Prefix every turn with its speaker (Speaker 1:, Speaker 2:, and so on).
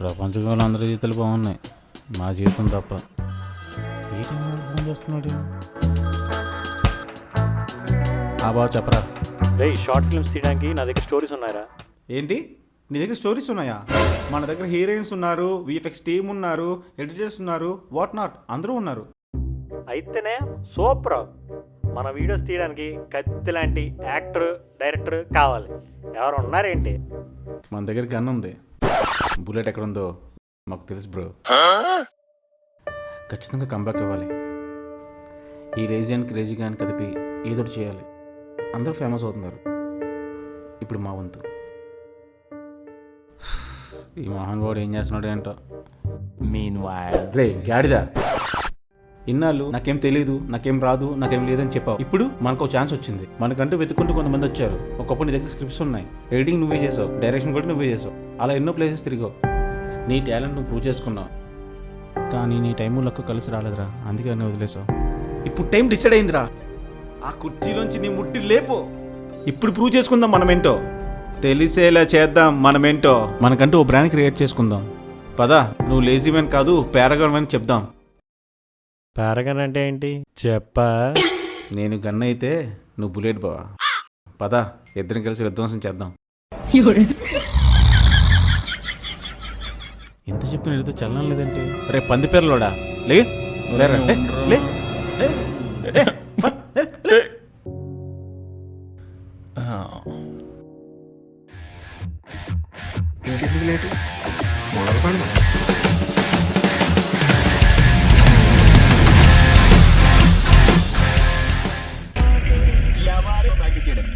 Speaker 1: ప్రపంచంలో అందరి జీవితాలు బాగున్నాయి, మా జీవితం తప్ప. ఏ టైంలో ఫోన్ చేస్తున్నాడు? బాబా చెప్పరా.
Speaker 2: షార్ట్ ఫిల్మ్స్ తీయడానికి నా దగ్గర స్టోరీస్ ఉన్నాయరా.
Speaker 3: ఏంటి నీ దగ్గర స్టోరీస్ ఉన్నాయా? మన దగ్గర హీరోయిన్స్ ఉన్నారు, విఎఫ్ఎక్స్ టీమ్ ఉన్నారు, ఎడిటర్స్ ఉన్నారు, వాట్ నాట్ అందరూ ఉన్నారు.
Speaker 2: అయితేనే సూపర్. మన వీడియోస్ తీయడానికి కత్తి లాంటి యాక్టర్ డైరెక్టర్ కావాలి. ఎవరు ఉన్నారేంటి?
Speaker 3: మన దగ్గర గన్ ఉంది, బుల్లెట్ ఎక్కడ ఉందో మాకు తెలుసు బ్రో. ఖచ్చితంగా కంబ్యాక్ ఇవ్వాలి. ఈ లేజీ అండ్ క్రేజీ గాని కదిపి ఏదో చేయాలి. అందరూ ఫేమస్ అవుతున్నారు. ఇప్పుడు మా వంతు. ఈ మహానుభావుడు ఏం చేస్తున్నాడు ఏంటో. రే గాడిదా, ఇన్నాళ్ళు నాకేం తెలీదు, నాకేం రాదు, నాకేం లేదని చెప్పావు. ఇప్పుడు మనకు ఛాన్స్ వచ్చింది. మనకంటూ వెతుక్కుంటూ కొంతమంది వచ్చారు. ఒకప్పుడు నీ దగ్గర స్క్రిప్ట్స్ ఉన్నాయి, ఎడిటింగ్ నువ్వే చేసావు, డైరెక్షన్ కూడా నువ్వే చేసావు. అలా ఎన్నో ప్లేసెస్ తిరిగావు. నీ టాలెంట్ నువ్వు ప్రూవ్ చేసుకున్నావు. కానీ నీ టైము లక్కు కలిసి రాలేదురా, అందుకే నువ్వు వదిలేసావు. ఇప్పుడు టైం డిసైడ్ అయిందిరా. ఆ కుర్చీలోంచి నీ ముట్టి లేపో. ఇప్పుడు ప్రూవ్ చేసుకుందాం మనమేంటో, తెలిసేలా చేద్దాం మనమేంటో. మనకంటూ ఓ బ్రాండ్ క్రియేట్ చేసుకుందాం. పదా, నువ్వు లేజీ మ్యాన్ కాదు, పారాగాన్ అని చెప్దాం.
Speaker 2: పారగన్ అంటే ఏంటి చెప్పా?
Speaker 3: నేను గన్ అయితే నువ్వు బుల్లెట్ బావా. పదా, ఇద్దరం కలిసి విధ్వంసం చేద్దాం. ఎంత చెప్తున్నా ఏదో చల్లడం లేదంటే. రేపు పంది పేర్లోడా లే లేరా, లే ఇంకెందుకు లేటు మొదలుపండి.
Speaker 4: వ్యాపారం చేయడం